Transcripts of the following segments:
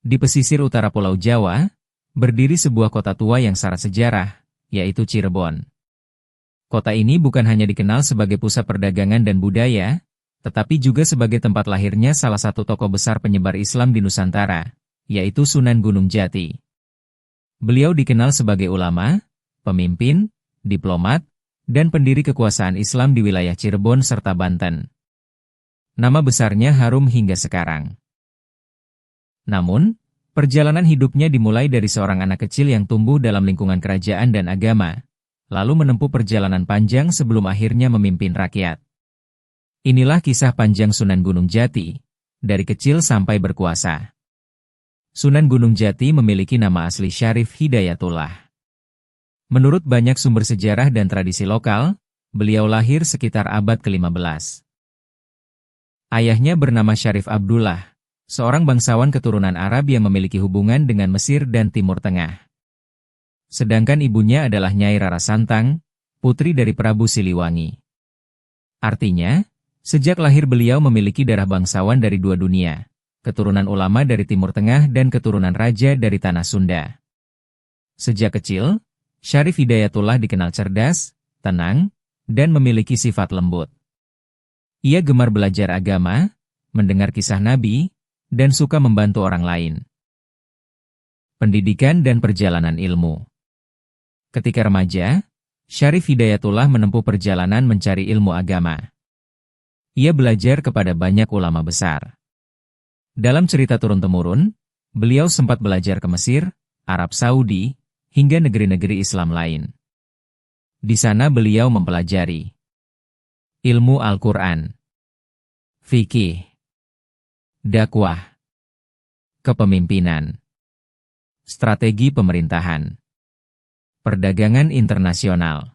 Di pesisir utara Pulau Jawa, berdiri sebuah kota tua yang syarat sejarah, yaitu Cirebon. Kota ini bukan hanya dikenal sebagai pusat perdagangan dan budaya, tetapi juga sebagai tempat lahirnya salah satu tokoh besar penyebar Islam di Nusantara, yaitu Sunan Gunung Jati. Beliau dikenal sebagai ulama, pemimpin, diplomat, dan pendiri kekuasaan Islam di wilayah Cirebon serta Banten. Nama besarnya harum hingga sekarang. Namun, perjalanan hidupnya dimulai dari seorang anak kecil yang tumbuh dalam lingkungan kerajaan dan agama, lalu menempuh perjalanan panjang sebelum akhirnya memimpin rakyat. Inilah kisah panjang Sunan Gunung Jati, dari kecil sampai berkuasa. Sunan Gunung Jati memiliki nama asli Syarif Hidayatullah. Menurut banyak sumber sejarah dan tradisi lokal, beliau lahir sekitar abad ke-15. Ayahnya bernama Syarif Abdullah, seorang bangsawan keturunan Arab yang memiliki hubungan dengan Mesir dan Timur Tengah. Sedangkan ibunya adalah Nyai Rara Santang, putri dari Prabu Siliwangi. Artinya, sejak lahir beliau memiliki darah bangsawan dari dua dunia, keturunan ulama dari Timur Tengah dan keturunan raja dari Tanah Sunda. Sejak kecil, Syarif Hidayatullah dikenal cerdas, tenang, dan memiliki sifat lembut. Ia gemar belajar agama, mendengar kisah Nabi, dan suka membantu orang lain. Pendidikan dan perjalanan ilmu. Ketika remaja, Syarif Hidayatullah menempuh perjalanan mencari ilmu agama. Ia belajar kepada banyak ulama besar. Dalam cerita turun-temurun, beliau sempat belajar ke Mesir, Arab Saudi, hingga negeri-negeri Islam lain. Di sana beliau mempelajari ilmu Al-Quran, fikih, dakwah, kepemimpinan, strategi pemerintahan, perdagangan internasional.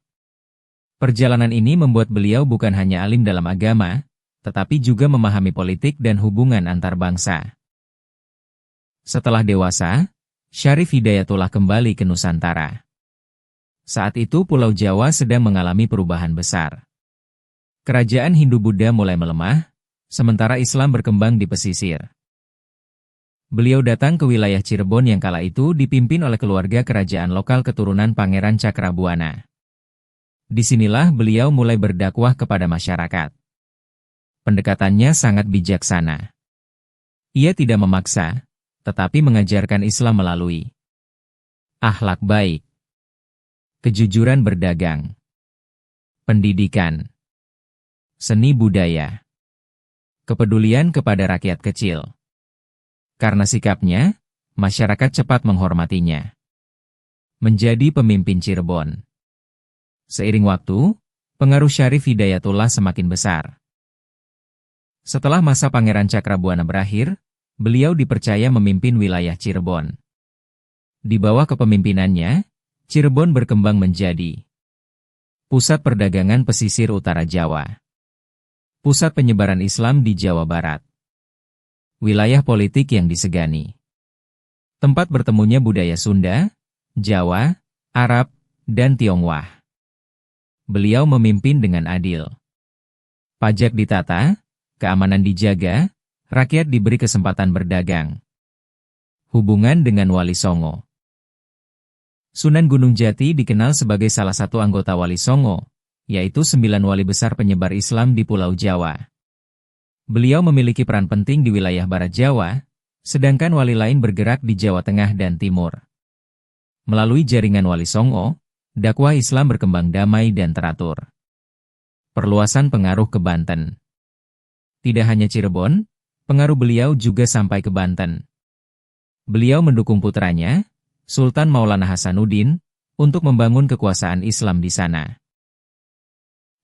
Perjalanan ini membuat beliau bukan hanya alim dalam agama, tetapi juga memahami politik dan hubungan antar bangsa. Setelah dewasa, Syarif Hidayatullah kembali ke Nusantara. Saat itu Pulau Jawa sedang mengalami perubahan besar. Kerajaan Hindu-Buddha mulai melemah, sementara Islam berkembang di pesisir. Beliau datang ke wilayah Cirebon yang kala itu dipimpin oleh keluarga kerajaan lokal keturunan Pangeran Cakrabuana. Disinilah beliau mulai berdakwah kepada masyarakat. Pendekatannya sangat bijaksana. Ia tidak memaksa, tetapi mengajarkan Islam melalui akhlak baik, kejujuran berdagang, pendidikan, seni budaya, kepedulian kepada rakyat kecil. Karena sikapnya, masyarakat cepat menghormatinya. Menjadi pemimpin Cirebon. Seiring waktu, pengaruh Syarif Hidayatullah semakin besar. Setelah masa Pangeran Cakrabuana berakhir, beliau dipercaya memimpin wilayah Cirebon. Di bawah kepemimpinannya, Cirebon berkembang menjadi pusat perdagangan pesisir utara Jawa, pusat penyebaran Islam di Jawa Barat, wilayah politik yang disegani, tempat bertemunya budaya Sunda, Jawa, Arab, dan Tionghoa. Beliau memimpin dengan adil. Pajak ditata, keamanan dijaga, rakyat diberi kesempatan berdagang. Hubungan dengan Wali Songo. Sunan Gunung Jati dikenal sebagai salah satu anggota Wali Songo, yaitu 9 wali besar penyebar Islam di Pulau Jawa. Beliau memiliki peran penting di wilayah Barat Jawa, sedangkan wali lain bergerak di Jawa Tengah dan Timur. Melalui jaringan Wali Songo, dakwah Islam berkembang damai dan teratur. Perluasan pengaruh ke Banten. Tidak hanya Cirebon, pengaruh beliau juga sampai ke Banten. Beliau mendukung putranya, Sultan Maulana Hasanuddin, untuk membangun kekuasaan Islam di sana.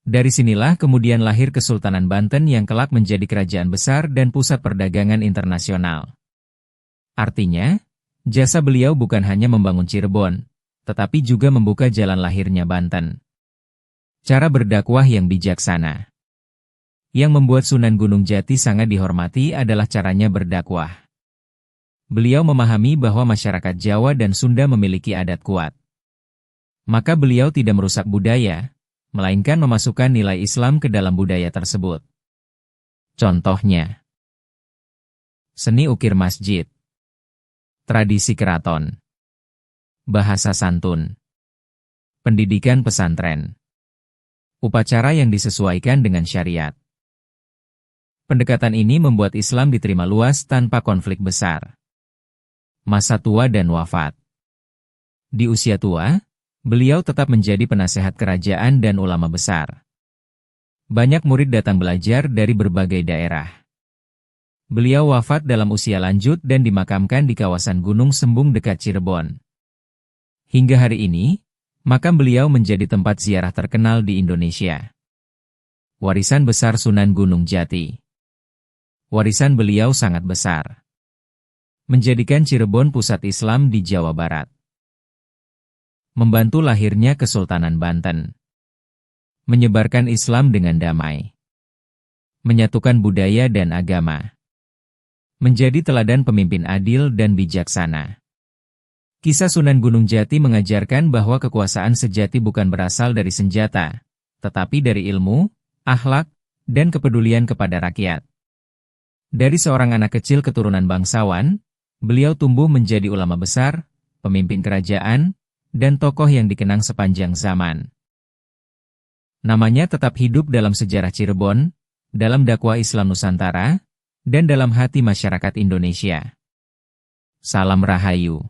Dari sinilah kemudian lahir Kesultanan Banten yang kelak menjadi kerajaan besar dan pusat perdagangan internasional. Artinya, jasa beliau bukan hanya membangun Cirebon, tetapi juga membuka jalan lahirnya Banten. Cara berdakwah yang bijaksana. Yang membuat Sunan Gunung Jati sangat dihormati adalah caranya berdakwah. Beliau memahami bahwa masyarakat Jawa dan Sunda memiliki adat kuat. Maka beliau tidak merusak budaya, melainkan memasukkan nilai Islam ke dalam budaya tersebut. Contohnya, seni ukir masjid. Tradisi keraton. Bahasa santun. Pendidikan pesantren. Upacara yang disesuaikan dengan syariat. Pendekatan ini membuat Islam diterima luas tanpa konflik besar. Masa tua dan wafat. Di usia tua, beliau tetap menjadi penasehat kerajaan dan ulama besar. Banyak murid datang belajar dari berbagai daerah. Beliau wafat dalam usia lanjut dan dimakamkan di kawasan Gunung Sembung dekat Cirebon. Hingga hari ini, makam beliau menjadi tempat ziarah terkenal di Indonesia. Warisan besar Sunan Gunung Jati. Warisan beliau sangat besar. Menjadikan Cirebon pusat Islam di Jawa Barat. Membantu lahirnya Kesultanan Banten. Menyebarkan Islam dengan damai. Menyatukan budaya dan agama. Menjadi teladan pemimpin adil dan bijaksana. Kisah Sunan Gunung Jati mengajarkan bahwa kekuasaan sejati bukan berasal dari senjata, tetapi dari ilmu, akhlak, dan kepedulian kepada rakyat. Dari seorang anak kecil keturunan bangsawan, beliau tumbuh menjadi ulama besar, pemimpin kerajaan, dan tokoh yang dikenang sepanjang zaman. Namanya tetap hidup dalam sejarah Cirebon, dalam dakwah Islam Nusantara, dan dalam hati masyarakat Indonesia. Salam Rahayu.